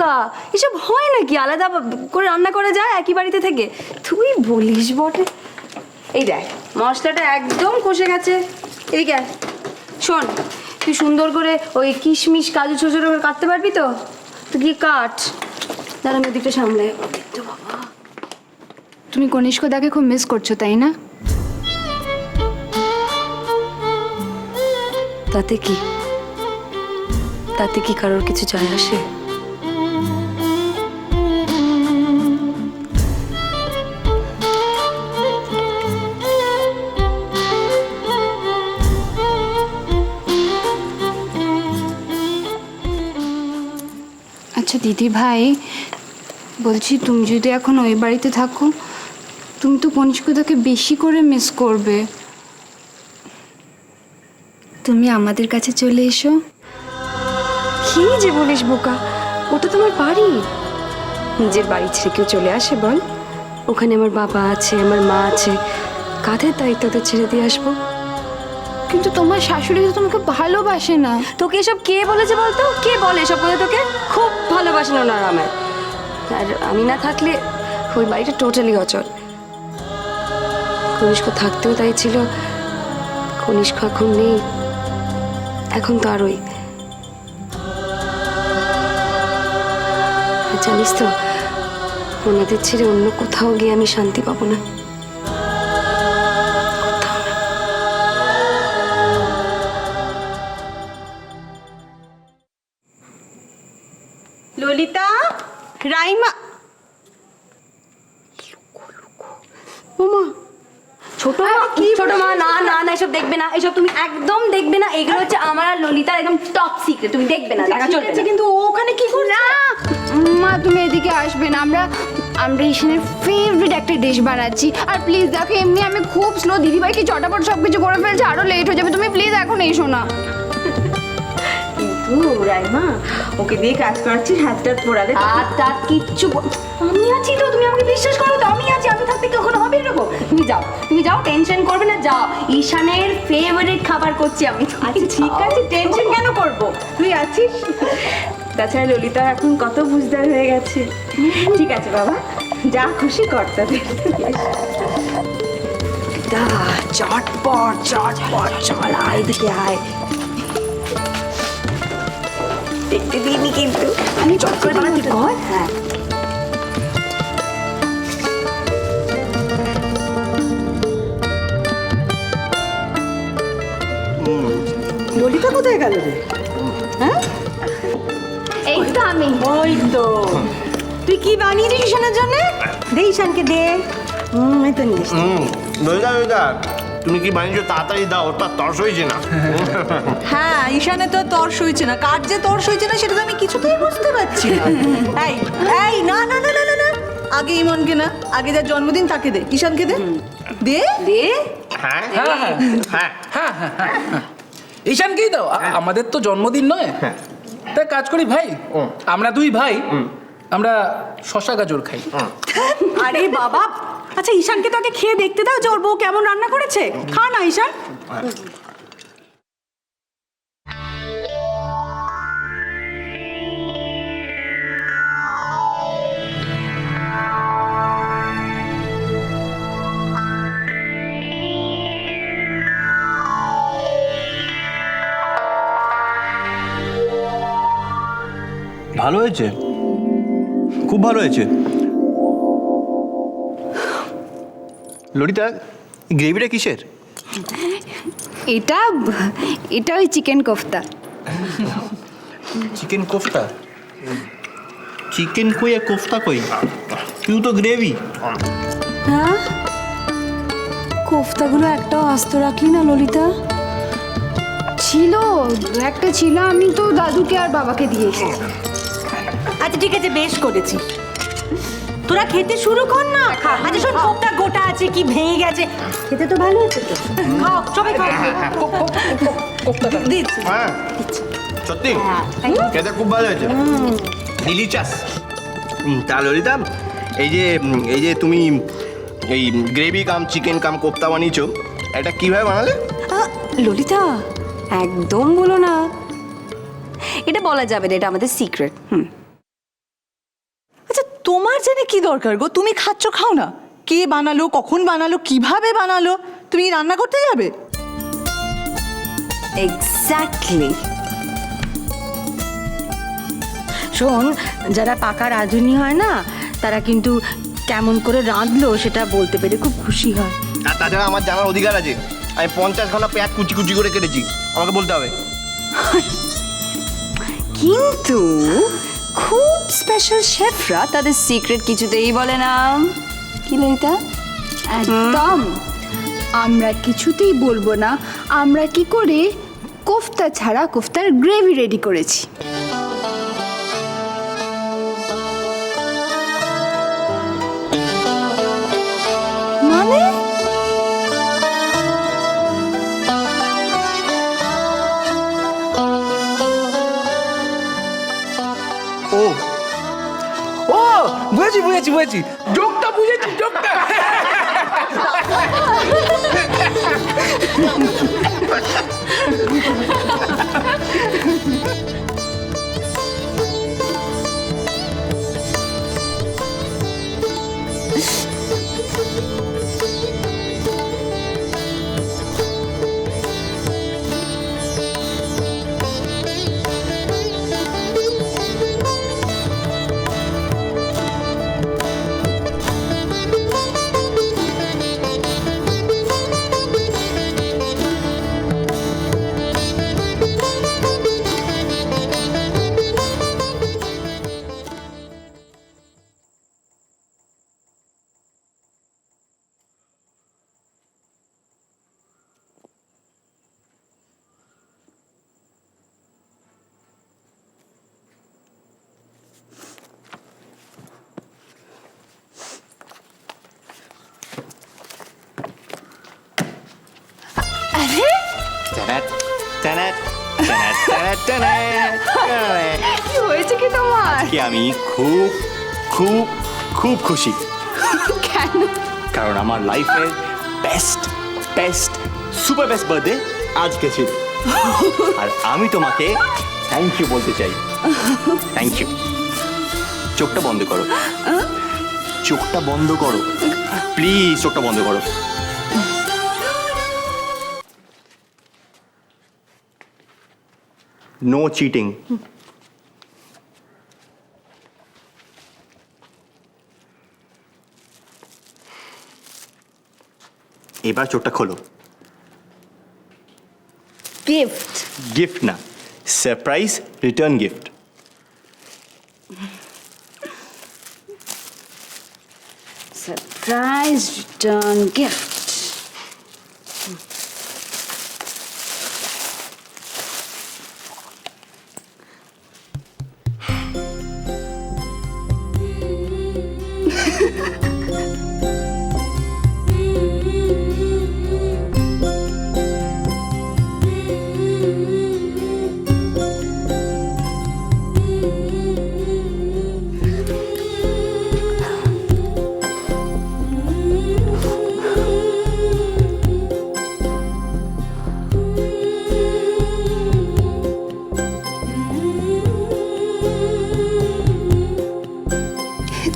বোকা, এসব হয় নাকি? আলাদা করে রান্না করা যায় একই বাড়িতে থেকে? তুই বলিস বটে। এই দেখ মশলাটা একদম কষে গেছে। এদিকে আয়। শোন, তুই সুন্দর করে ওই কিশমিশ কাজু ছোট ছোট করে কাটতে পারবি তো? তুই গিয়ে কাট, দাঁড়া আমি ওদিকটা সামলাই। বাবা, তুমি কনিষ্কদাকে খুব মিস করছো তাই না? তাতে কি? তাতে কি কারোর কিছু যায় আসে? আচ্ছা দিদি ভাই, বলছি তুমি যদি এখন ওই বাড়িতে থাকো, তুমি তো কনিষ্কদাকে বেশি করে মিস করবে। তুমি আমাদের কাছে চলে এসো। কি যে বলিস বোকা, ওটা তোমার বাড়ি। নিজের বাড়ি ছেড়ে কেউ চলে আসে বল? ওখানে আমার বাবা আছে, আমার মা আছে, কাঁধের দায়িত্ব তো ছেড়ে দিয়ে আসবো। কিন্তু তোমার শাশুড়ি তো তোমাকে ভালোবাসে না। তোকে এসব কে বলেছে বলতো? কে বলে এসব কথা তোকে? খুব ভালোবাসেন ওনারা আমায়। আর আমি না থাকলে ওই বাড়িটা টোটালি অচল। কনিষ্ক থাকতেও তাই ছিল, কনিষ্ক এখন নেই, এখন তো আরই। জানিস তো, ওনাদের ছেড়ে অন্য কোথাও গিয়ে আমি শান্তি পাবো না। ললিতা, রাইমা, ছোট মা, না না না, এসব দেখবে না, এসব তুমি একদম দেখবে না। এগুলো হচ্ছে আমার আর ললিতার একদম টপ সিক্রেট, তুমি দেখবে না, দেখা চলবে না। কিন্তু ও ওখানে কি করছে? মা তুমি এদিকে আসবে না, আমরা ঈশানের ফেভারিট একটা ডিশ বানাচ্ছি। আর প্লিজ দেখো, এমনি আমি খুব স্লো, দিদিভাইকে চটাপট সব কিছু করে ফেলছে, আরো লেট হয়ে যাবে। তুমি প্লিজ এখন এসো না। কিন্তু রাইমা, ওকে দিয়ে কাজ করাচ্ছিস, হাত টাত পোড়ালে। তার কিচ্ছু আমি আছি তো, তুমি আমাকে বিশ্বাস করো তো? আমি আছি, আমি থাকতে কখনো হবে এরকম? তুমি যাও, টেনশন করবে না, যাও। ঈশানের ফেভারিট খাবার করছি আমি। আচ্ছা ঠিক আছে, টেনশন কেন করব? তুই আছিস। তাছাড়া ললিতা এখন কত বুঝদার হয়ে গেছে। ঠিক আছে বাবা, যা খুশি কর তাদের। চটপট চল, আয় দেখে আয়। দেখতে দিইনি কিন্তু, আমি চট করে বানাতে কর। হ্যাঁ, ললিতা কোথায় গেল রে? হ্যাঁ, এই তো আমি। ওই তো। তুই কি বানিয়েছিস ঈশানের জন্য? দে ঈশানকে দে। এই তো নিয়ে এসছি। ললিতা, তুমি কি বানিয়েছো তাড়াতাড়ি দাও, ওর তো তর্স হয়েছে না। হ্যাঁ, ঈশানে তো তর্স হয়েছে না, কার যে তর্স হয়েছে না সেটা তো আমি কিছুতেই বুঝতে পারছি না। এই এই না না না না না না, আগে ইমনকে না, আগে যার জন্মদিন তাকে দে, ঈশানকে দে দে দে। হ্যাঁ হ্যাঁ ঈশানকেই দাও, আমাদের তো জন্মদিন নয়। তাই কাজ করি ভাই, আমরা দুই ভাই, আমরা শশা গাজর খাই। আরে বাবা, আচ্ছা ঈশানকে তো আগে খেয়ে দেখতে দাও যে ওর বউ কেমন রান্না করেছে। খা না ঈশান। ভালো হয়েছে, খুব ভালো হয়েছে। ললিতা, গ্রেভিটা কিসের? এটা এটা ওই chicken kofta. Chicken kofta? Chicken কই আর কোফতা কই? তুই তো গ্রেভি। হ্যাঁ, কোফতাগুলো একটাও আস্ত রাখলি না ললিতা? ছিল, একটা ছিল, আমি তো দাদুকে আর বাবাকে দিয়েছি। আচ্ছা ঠিক আছে, বেশ করেছিস। তোরা খেতে শুরু কর না। আচ্ছা শোন, কোপটা গোটা আছে কি ভেঙে গেছে, খেতে তো ভালো হয়েছে তো। খাও সবাই খাও। দিচ্ছি। হ্যাঁ সত্যি খেতে খুব ভালো হয়েছে, ডিলিশাস। তা ললিতা, এই যে তুমি এই গ্রেভি কাম চিকেন কাম কোফতা বানিয়েছো, এটা কিভাবে বানালে? ললিতা, একদম বলো না, এটা বলা যাবে না, এটা আমাদের সিক্রেট। তোমার জেনে কি দরকার গো? তুমি খাচ্ছ, খাও না। কে বানালো, কখন বানালো, কিভাবে বানালো? তুমি কি রান্না করতে যাবে? এক্স্যাক্টলি। শোন, যারা পাকা রাঁধুনি হয় না, তারা কিন্তু কেমন করে রাঁধলো সেটা বলতে পেরে খুব খুশি হয়। আর তাছাড়া আমার জানার অধিকার আছে, আমি 50 খানা পেঁয়াজ কুচি কুচি করে কেটেছি, আমাকে বলতে হবে। কিন্তু খুব স্পেশাল শেফরা তাদের সিক্রেট কিছুতেই বলে না। কি ললিতা? একদম আমরা কিছুতেই বলবো না আমরা কি করে কোফতা ছাড়া কোফতার গ্রেভি রেডি করেছি। মানে ও ও বুঝেছি জোকটা বুঝেছি, জোকটা। কি হয়েছে কি তোমার? কি আমি খুব খুব খুব খুশি, কেন? কারণ আমার লাইফের best best super best birthday আজকে ছিল। আর আমি তোমাকে থ্যাংক ইউ বলতে চাই। Thank you. চোখটা বন্ধ করো, চোখটা বন্ধ করো প্লিজ, চোখটা বন্ধ করো। No cheating. এবার চোখটা খোলো। গিফট? গিফট না, surprise return gift. Surprise return gift.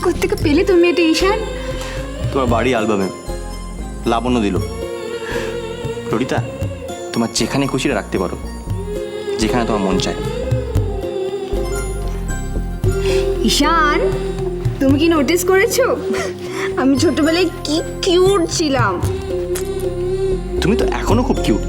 কোত্থেকে পেলে তুমি এটা ঈশান? তোমার বাড়ি অ্যালবামে লাবণ্য দিল। ললিতা, তোমার যেখানে খুশি রাখতে পারো, যেখানে তোমার মন চায়। ঈশান, তুমি কি নোটিস করেছো আমি ছোটবেলায় কি কিউট ছিলাম? তুমি তো এখনো খুব কিউট।